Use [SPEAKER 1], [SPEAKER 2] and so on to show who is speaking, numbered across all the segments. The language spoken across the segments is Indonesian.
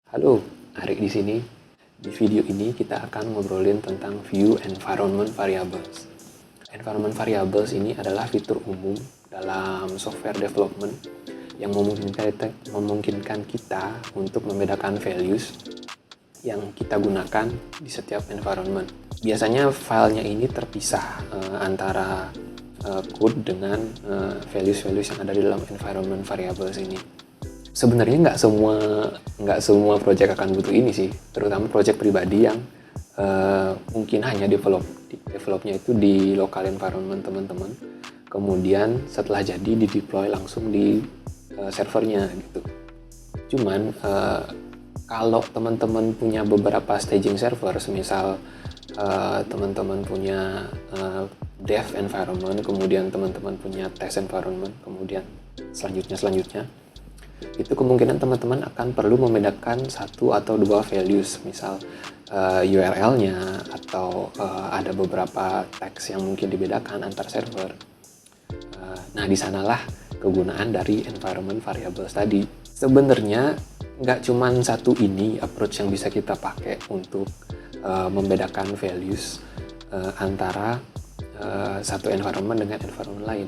[SPEAKER 1] Halo, Arik di sini. Di video ini kita akan ngobrolin tentang View Environment Variables. Environment Variables ini adalah fitur umum dalam software development yang memungkinkan kita untuk membedakan values yang kita gunakan di setiap environment. Biasanya filenya ini terpisah antara code dengan values-values yang ada di dalam environment variables ini. Sebenarnya nggak semua project akan butuh ini sih, terutama project pribadi yang mungkin hanya developnya itu di local environment teman-teman, kemudian setelah jadi di deploy langsung di servernya gitu. Cuman kalau teman-teman punya beberapa staging server, misal teman-teman punya dev environment, kemudian teman-teman punya test environment, kemudian selanjutnya itu kemungkinan teman-teman akan perlu membedakan satu atau dua values, misal URL-nya atau ada beberapa teks yang mungkin dibedakan antar server. Nah, di sanalah kegunaan dari environment variables tadi. Sebenarnya nggak cuma satu ini approach yang bisa kita pakai untuk membedakan values antara satu environment dengan environment lain.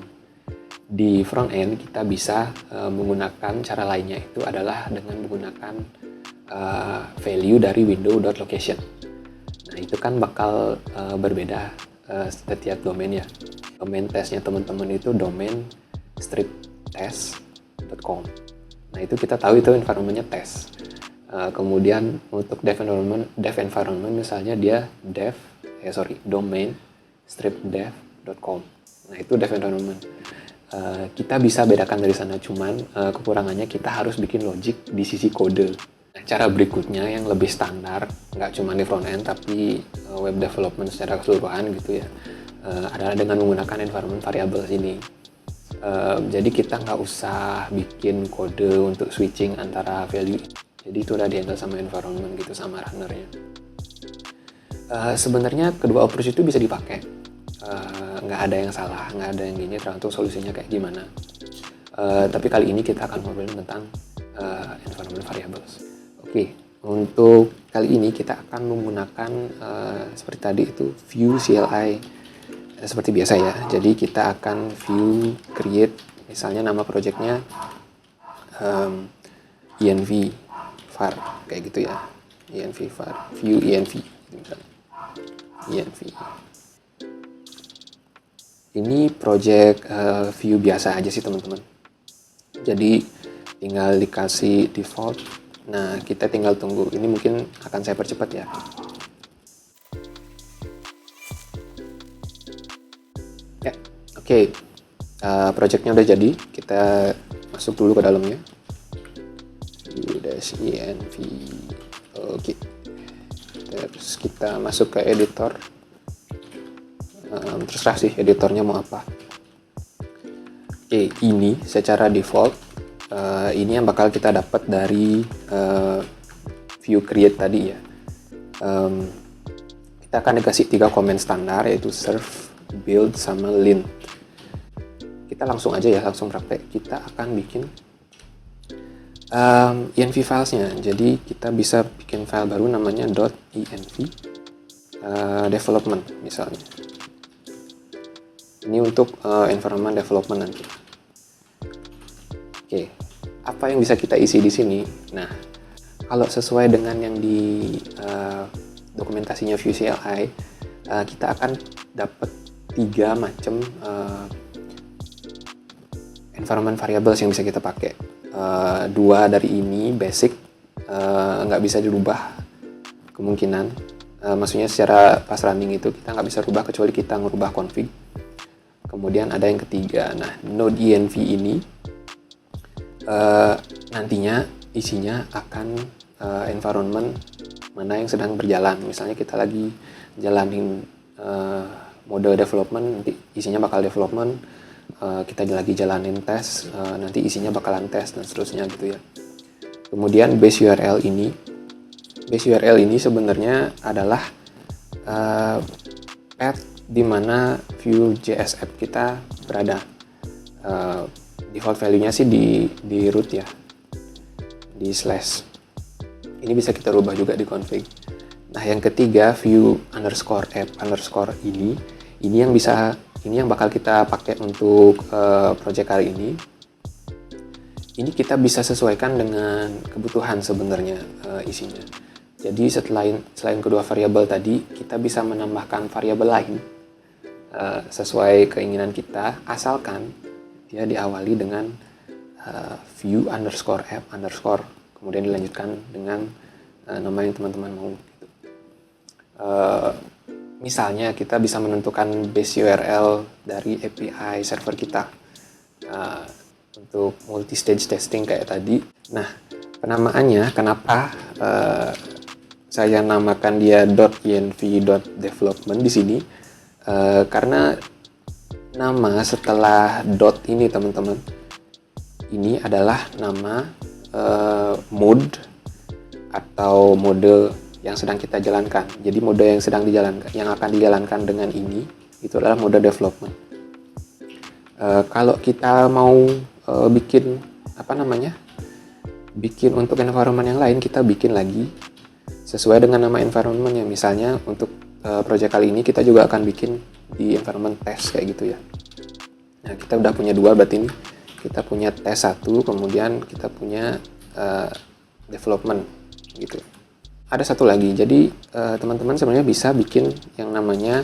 [SPEAKER 1] Di front end kita bisa menggunakan cara lainnya, itu adalah dengan menggunakan value dari window.location. Nah, itu kan bakal berbeda setiap domain ya. Domain testnya teman-teman itu domain striptest.com. Nah, itu kita tahu itu environment-nya test. Kemudian untuk dev environment misalnya dia domain stripdev.com. Nah, itu dev environment. Kita bisa bedakan dari sana, cuman kekurangannya kita harus bikin logic di sisi kode. Nah, cara berikutnya yang lebih standar, nggak cuma di front end tapi web development secara keseluruhan gitu ya, adalah dengan menggunakan environment variables ini. Jadi kita nggak usah bikin kode untuk switching antara value. Jadi itu udah di-handle sama environment gitu, sama runnernya. Sebenarnya kedua approach itu bisa dipakai. Nggak ada yang salah, nggak ada yang gini, tergantung solusinya kayak gimana. Tapi kali ini kita akan ngobrolin tentang environment variables. Oke, untuk kali ini kita akan menggunakan seperti tadi itu view CLI seperti biasa ya. Jadi kita akan view create, misalnya nama projectnya env var kayak gitu ya, env var view env ini project view biasa aja sih teman-teman. Jadi tinggal dikasih default. Nah, kita tinggal tunggu. Ini mungkin akan saya percepat ya. Ya, oke. Projectnya udah jadi. Kita masuk dulu ke dalamnya. View-env. Oke. Terus kita masuk ke editor. Terserah sih editornya mau apa. Oke, ini secara default ini yang bakal kita dapat dari view create tadi ya. Kita akan dikasih 3 komen standar, yaitu serve, build, sama lint. Kita langsung aja ya, langsung praktek. Kita akan bikin env filesnya. Jadi kita bisa bikin file baru namanya .env development misalnya. Ini untuk environment development nanti. Oke, apa yang bisa kita isi di sini? Nah, kalau sesuai dengan yang di dokumentasinya Vue CLI, kita akan dapat 3 macam environment variables yang bisa kita pakai. 2 dari ini basic, nggak bisa dirubah kemungkinan. Maksudnya secara pas running itu kita nggak bisa rubah kecuali kita ngerubah config. Kemudian ada yang ketiga. Nah, node env ini nantinya isinya akan environment mana yang sedang berjalan. Misalnya kita lagi jalanin mode development, nanti isinya bakal development. Kita lagi jalanin tes, nanti isinya bakalan tes dan seterusnya gitu ya. Kemudian base URL ini sebenarnya adalah path di mana Vue.js app kita berada. Default value-nya sih di root ya, di slash. Ini bisa kita rubah juga di config. Nah, yang ketiga, view underscore app underscore ini yang bakal kita pakai untuk project kali ini. Ini kita bisa sesuaikan dengan kebutuhan sebenarnya isinya. Jadi selain kedua variabel tadi, kita bisa menambahkan variabel lain sesuai keinginan kita, asalkan dia diawali dengan view underscore app underscore, kemudian dilanjutkan dengan nama yang teman-teman mau. Gitu. Misalnya kita bisa menentukan base URL dari API server kita untuk multi-stage testing kayak tadi. Nah, penamaannya kenapa saya namakan dia .env.development di sini? Karena nama setelah dot ini teman-teman, ini adalah nama mode atau mode yang sedang kita jalankan. Jadi mode yang akan dijalankan dengan ini itu adalah mode development. Kalau kita mau bikin untuk environment yang lain, kita bikin lagi sesuai dengan nama environmentnya. Misalnya untuk project kali ini kita juga akan bikin di environment test kayak gitu ya. Nah, kita udah punya dua, berarti ini kita punya test 1, kemudian kita punya development gitu. Ada satu lagi, jadi teman-teman sebenarnya bisa bikin yang namanya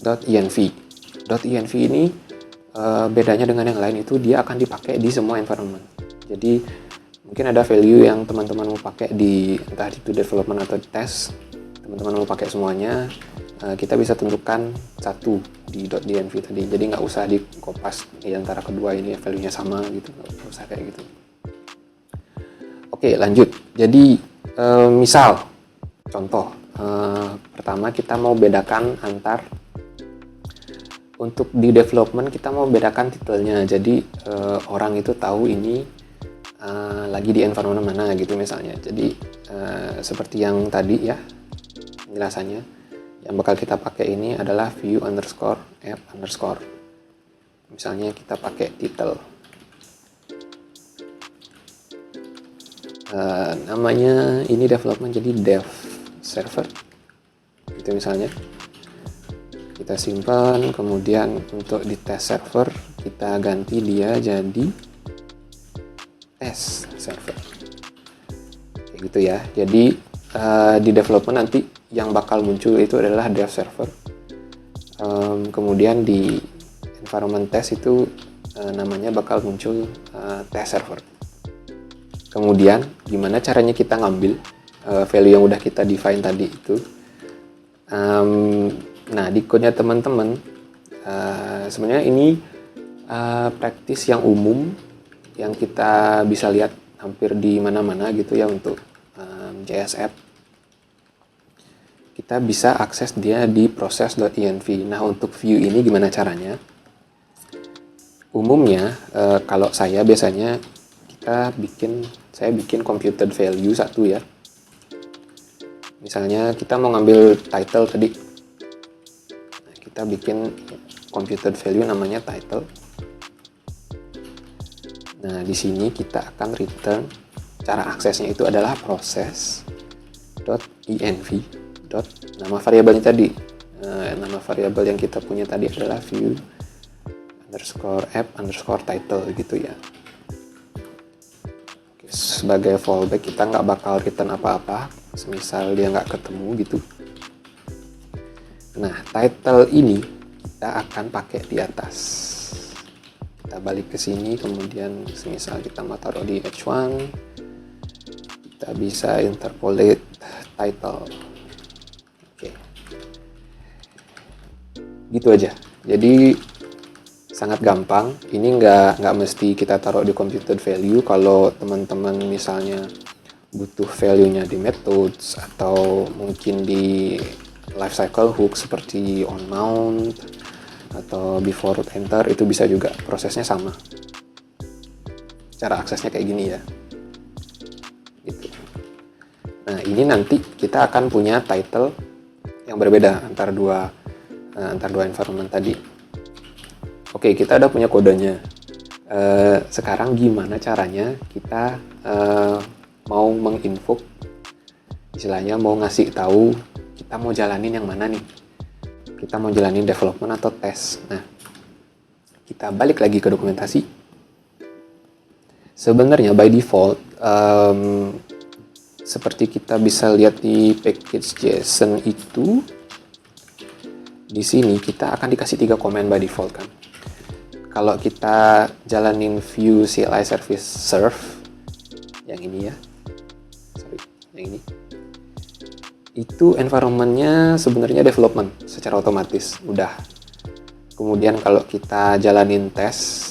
[SPEAKER 1] .env. .env ini bedanya dengan yang lain itu dia akan dipakai di semua environment. Jadi mungkin ada value yang teman-teman mau pakai di entah itu development atau test, teman-teman mau pakai semuanya, kita bisa tentukan satu di .env tadi. Jadi nggak usah dikopas di antara kedua ini value-nya sama gitu, nggak usah kayak gitu. Oke, lanjut. Jadi misal contoh pertama kita mau bedakan antar, untuk di development kita mau bedakan titelnya, jadi orang itu tahu ini lagi di environment mana gitu misalnya. Jadi seperti yang tadi ya penjelasannya, yang bakal kita pakai ini adalah view underscore app underscore, misalnya kita pakai title, namanya ini development jadi dev server gitu misalnya. Kita simpan, kemudian untuk di test server kita ganti dia jadi test server kayak gitu ya. Jadi di development nanti yang bakal muncul itu adalah dev server, kemudian di environment test itu namanya bakal muncul test server. Kemudian gimana caranya kita ngambil value yang udah kita define tadi itu. Nah, di code-nya teman-teman, sebenarnya ini praktis yang umum yang kita bisa lihat hampir di mana-mana gitu ya untuk JS app. Kita bisa akses dia di process.env. Nah, untuk view ini gimana caranya? Umumnya, kalau saya biasanya saya bikin computed value satu ya. Misalnya kita mau ngambil title tadi, kita bikin computed value namanya title. Nah, di sini kita akan return, cara aksesnya itu adalah process.env. Nama variabelnya tadi, nama variabel yang kita punya tadi adalah view underscore app underscore title gitu ya. Oke, sebagai fallback kita nggak bakal return apa-apa, semisal dia nggak ketemu gitu. Nah, title ini kita akan pakai di atas. Kita balik ke sini, kemudian semisal kita mau taruh di H1, kita bisa interpolate title. Oke. Gitu aja. Jadi sangat gampang. Ini nggak mesti kita taruh di computed value. Kalau teman-teman misalnya butuh value-nya di methods atau mungkin di lifecycle hook seperti on mount atau before enter, itu bisa juga, prosesnya sama. Cara aksesnya kayak gini ya. Gitu. Nah, ini nanti kita akan punya title yang berbeda antar dua environment tadi. Oke, kita udah punya kodenya. Sekarang gimana caranya kita mau menginfo, istilahnya mau ngasih tahu kita mau jalanin yang mana nih. Kita mau jalanin development atau tes. Nah, kita balik lagi ke dokumentasi. Sebenarnya by default, seperti kita bisa lihat di package JSON itu, di sini kita akan dikasih 3 komen by default kan. Kalau kita jalanin view CLI service serve, yang ini ya, yang ini, itu environment-nya sebenarnya development secara otomatis, udah. Kemudian kalau kita jalanin tes,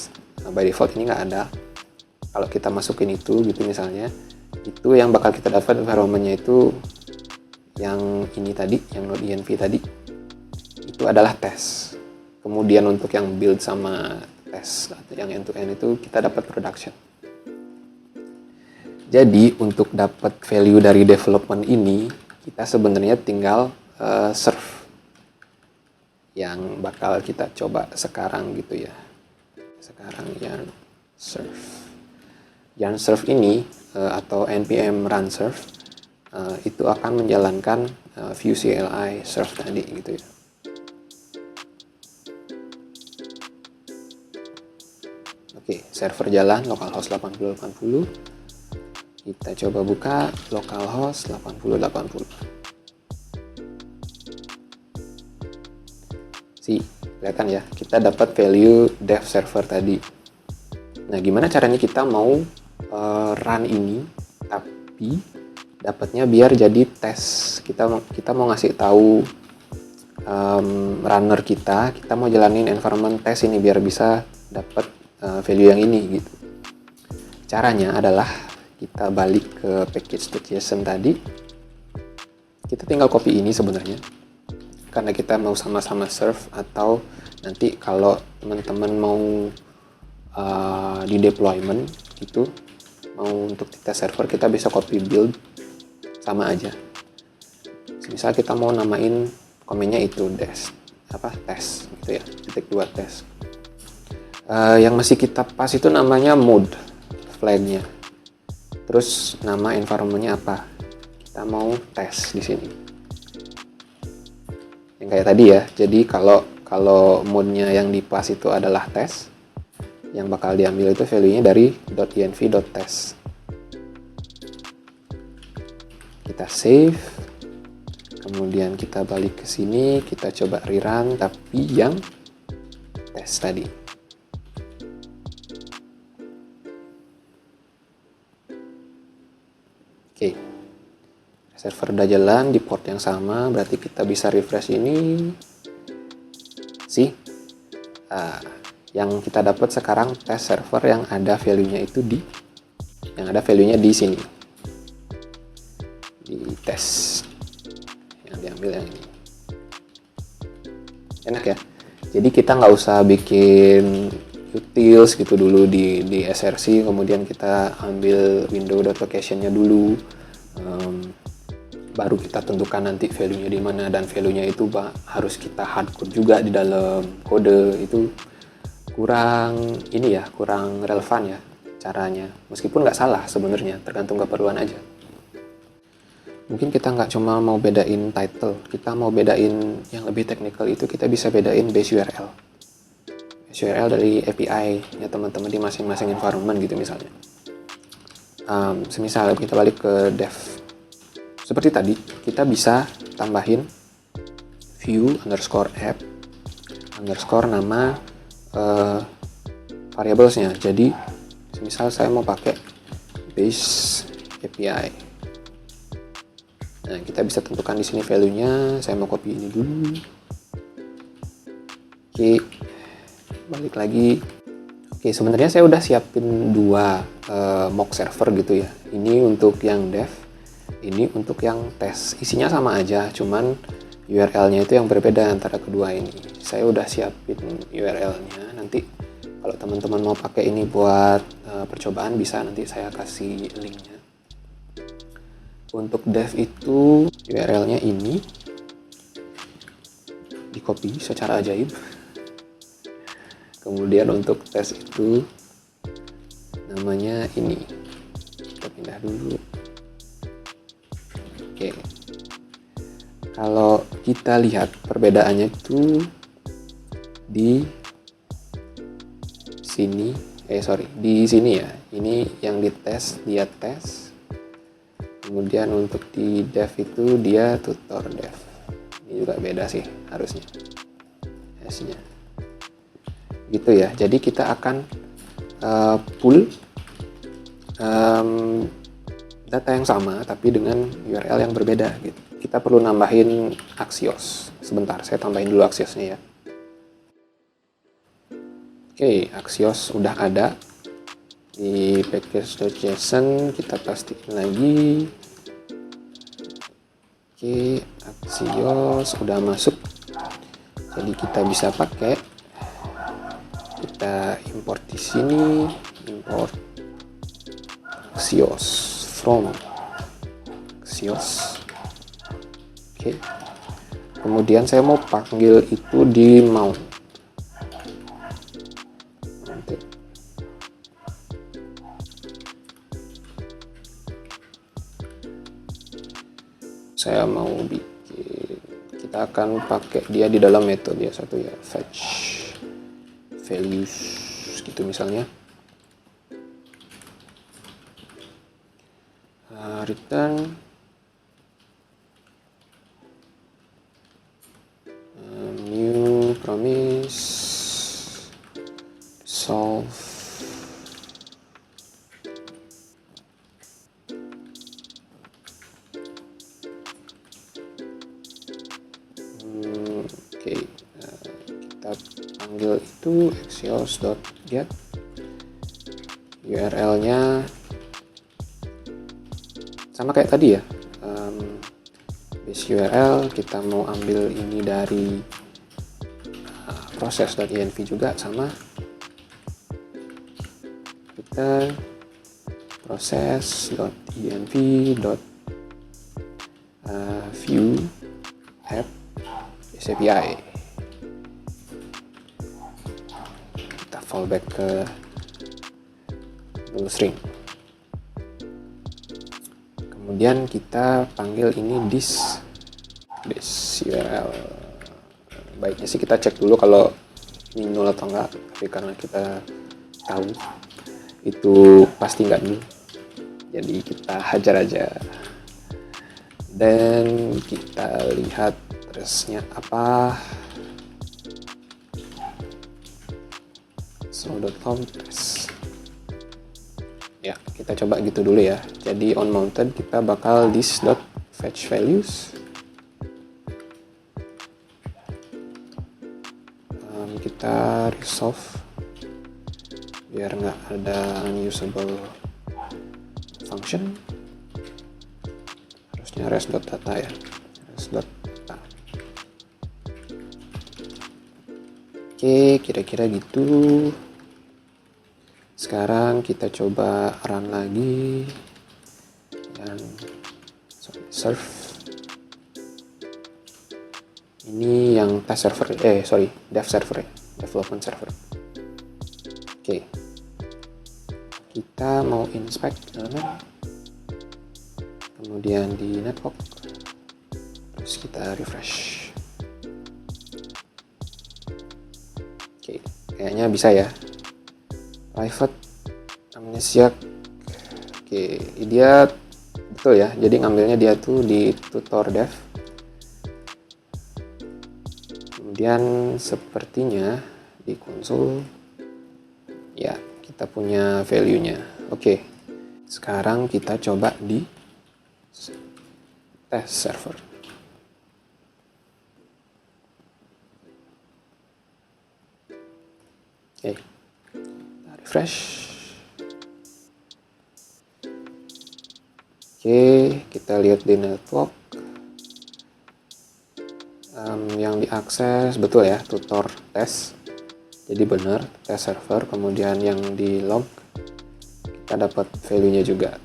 [SPEAKER 1] by default ini nggak ada. Kalau kita masukin itu gitu misalnya, itu yang bakal kita dapat environment-nya itu yang ini tadi, yang node.env tadi, itu adalah tes. Kemudian untuk yang build sama tes atau yang end-to-end itu kita dapat production. Jadi untuk dapat value dari development ini, kita sebenarnya tinggal serve. Yang bakal kita coba sekarang gitu ya. Sekarang yarn serve. Yarn serve ini atau npm run serve itu akan menjalankan view CLI serve tadi gitu ya. Oke, server jalan localhost 8080. Kita coba buka localhost 8080. Kelihatan ya, kita dapat value dev server tadi. Nah, gimana caranya kita mau run ini tapi dapatnya biar jadi tes. Kita mau ngasih tahu runner kita mau jalanin environment test ini biar bisa dapat value yang ini gitu. Caranya adalah kita balik ke package.json tadi. Kita tinggal copy ini sebenarnya, karena kita mau sama-sama serve, atau nanti kalau teman-teman mau di deployment gitu, mau untuk kita server, kita bisa copy build sama aja. Misal kita mau namain komennya itu tes gitu ya, !2 tes. Yang masih kita pas itu namanya mode flagnya. Terus nama environment-nya apa? Kita mau tes di sini. Yang kayak tadi ya. Jadi kalau mode-nya yang di pas itu adalah tes, yang bakal diambil itu value-nya dari .env.test. Kita save. Kemudian kita balik ke sini, kita coba rerun tapi yang tes tadi. Oke, server udah jalan di port yang sama, berarti kita bisa refresh ini. Yang kita dapat sekarang test server yang ada value-nya itu di sini, di tes yang diambil yang ini. Enak ya. Jadi kita nggak usah bikin utils gitu dulu di src, kemudian kita ambil window.location-nya dulu, baru kita tentukan nanti value-nya di mana, dan value-nya itu harus kita hardcode juga di dalam kode. Itu kurang relevan ya caranya, meskipun nggak salah sebenarnya, tergantung keperluan aja. Mungkin kita nggak cuma mau bedain title, kita mau bedain yang lebih technical, itu kita bisa bedain base URL dari API ya teman-teman di masing-masing environment gitu misalnya. Semisal kita balik ke dev, seperti tadi kita bisa tambahin view _app nama variablesnya. Jadi semisal saya mau pakai base API, nah kita bisa tentukan di sini value-nya. Saya mau copy ini dulu. Oke, balik lagi. Oke, sebenarnya saya udah siapin 2 mock server gitu ya. Ini untuk yang dev, ini untuk yang tes. Isinya sama aja, cuman URL-nya itu yang berbeda antara kedua ini. Saya udah siapin URL-nya. Nanti kalau teman-teman mau pakai ini buat percobaan, bisa nanti saya kasih linknya. Untuk dev itu URL-nya ini di copy secara ajaib. Kemudian untuk tes itu namanya ini, kita pindah dulu. Oke. Kalau kita lihat perbedaannya itu di sini, di sini ya. Ini yang dites dia tes. Kemudian untuk di dev itu dia tutor dev. Ini juga beda sih harusnya S-nya. Gitu ya. Jadi kita akan pull data yang sama tapi dengan URL yang berbeda gitu. Kita perlu nambahin Axios. Sebentar, saya tambahin dulu Axiosnya ya. Oke, Axios udah ada di package.json. Kita pastiin lagi. Oke, Axios udah masuk. Jadi kita bisa pakai. Kita import di sini, import Axios from Axios. Oke. Kemudian saya mau panggil itu di mount. Saya mau bikin, kita akan pakai dia di dalam metode ya satu ya, fetch values gitu misalnya. Return new promise solve Oke, kita panggil itu axios.get, URL-nya sama kayak tadi ya, base URL. Kita mau ambil ini dari proses.env juga sama, kita proses.env.view app API. Kita fallback ke null string. Kemudian kita panggil ini this URL. Baiknya sih kita cek dulu kalau ini null atau enggak, tapi karena kita tahu itu pasti enggak null, jadi kita hajar aja. Dan kita lihat terusnya apa. So.com test. Ya, kita coba gitu dulu ya. Jadi on mounted kita bakal this.fetch values. Kita resolve biar nggak ada unusable function. Harusnya res.data ya, res.data. Oke, kira-kira gitu. Sekarang kita coba run lagi dan serve. Ini yang test server, dev server ya, development server. Oke, kita mau inspect element, kemudian di network, terus kita refresh. Oke, kayaknya bisa ya. Private amnesiac. Oke, dia betul ya, jadi ngambilnya dia tuh di tutor dev. Kemudian sepertinya di konsol ya kita punya value-nya. Oke, sekarang kita coba di test server. Oke, kita refresh. Oke, kita lihat di network. Yang diakses betul ya, tutor test. Jadi benar, test server. Kemudian yang di log kita dapat value-nya juga.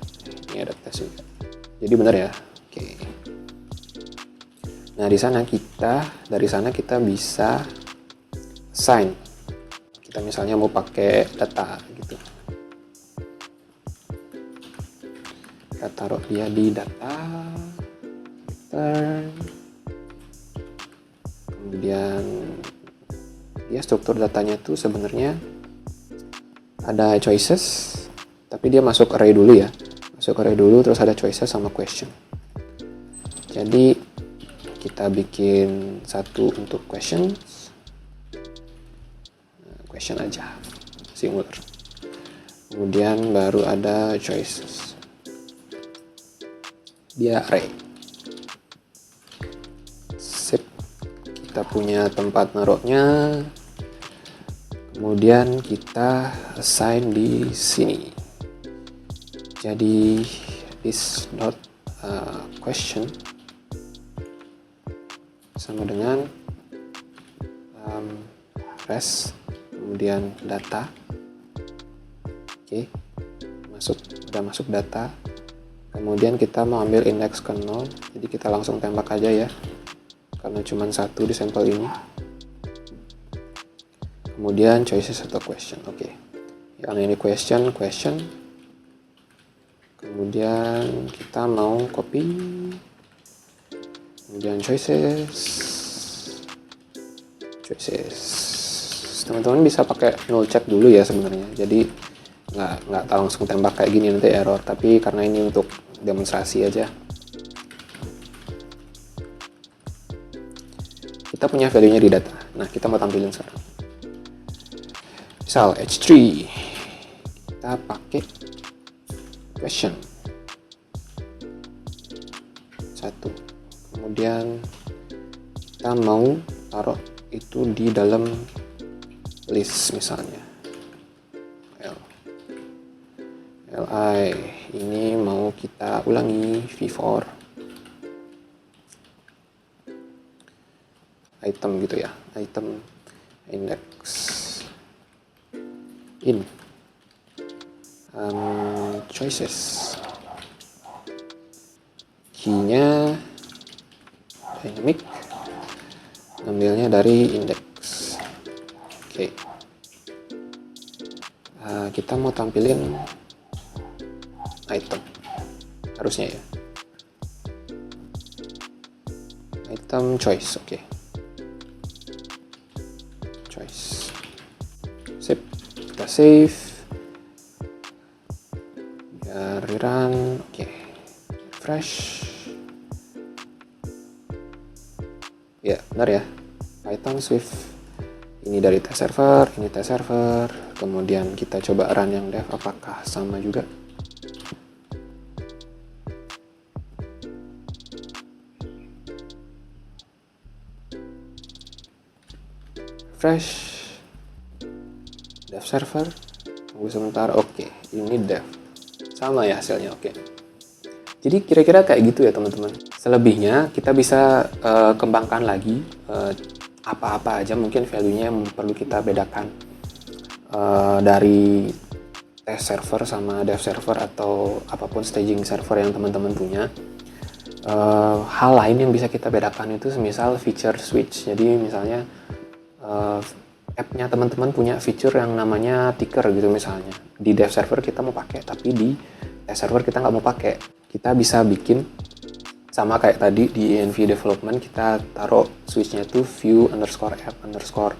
[SPEAKER 1] Ini ada test juga. Jadi benar ya. Oke. Nah, dari sana kita bisa assign. Kita misalnya mau pakai data gitu. Kita taruh dia di data. pattern. Kemudian dia struktur datanya tuh sebenarnya ada choices, tapi dia masuk array dulu ya. Masuk array dulu, terus ada choices sama question. Jadi kita bikin satu untuk question aja, singular. Kemudian baru ada choices. Dia array. Sip. Kita punya tempat naruhnya. Kemudian kita assign di sini. Jadi this dot question sama dengan res, kemudian data. Oke, udah masuk data. Kemudian kita mau ambil indeks ke 0, jadi kita langsung tembak aja ya, karena cuma satu di sampel ini. Kemudian choices atau question. Oke, yang ini question. Kemudian kita mau copy, kemudian choices. Teman-teman bisa pakai null check dulu ya sebenarnya, jadi nggak langsung tembak kayak gini nanti error, tapi karena ini untuk demonstrasi aja. Kita punya value-nya di data. Nah, kita mau tampilin sekarang. Misal H3, kita pakai question 1. Kemudian kita mau taruh itu di dalam list misalnya. Li ini mau kita ulangi v4 item gitu ya, item index in choices, key-nya dynamic, ambilnya dari index. Oke. Kita mau tampilin item, harusnya ya, item choice. Oke. Choice. Sip, kita save, biar rerun. Oke, refresh. Ya, benar ya, Python Swift ini dari test server, ini test server. Kemudian kita coba run yang dev, apakah sama juga. Refresh, dev server, tunggu sebentar. Oke, ini dev, sama ya hasilnya. Oke, jadi kira-kira kayak gitu ya teman-teman. Selebihnya kita bisa kembangkan lagi, apa-apa aja mungkin value-nya yang perlu kita bedakan dari test server sama dev server atau apapun staging server yang teman-teman punya. Hal lain yang bisa kita bedakan itu semisal feature switch. Jadi misalnya app-nya teman-teman punya feature yang namanya ticker gitu misalnya. Di dev server kita mau pakai, tapi di test server kita nggak mau pakai. Kita bisa bikin sama kayak tadi di env development, kita taruh switch-nya itu view underscore app underscore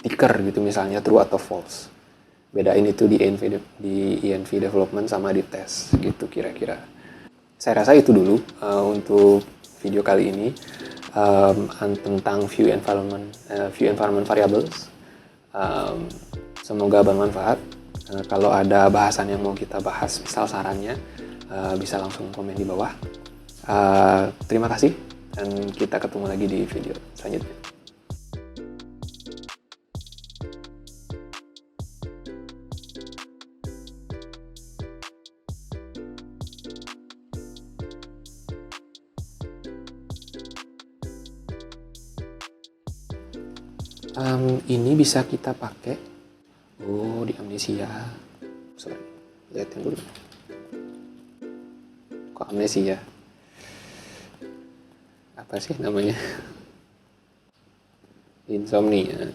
[SPEAKER 1] ticker gitu misalnya, true atau false. Bedain itu di env development sama di test gitu kira-kira. Saya rasa itu dulu untuk video kali ini tentang view environment variables. Semoga bermanfaat. Kalau ada bahasan yang mau kita bahas, misal sarannya, bisa langsung komen di bawah. Terima kasih, dan kita ketemu lagi di video selanjutnya. Ini bisa kita pakai di amnesia. Sorry, lihatin dulu. Kok amnesia? Apa sih namanya? Insomnia.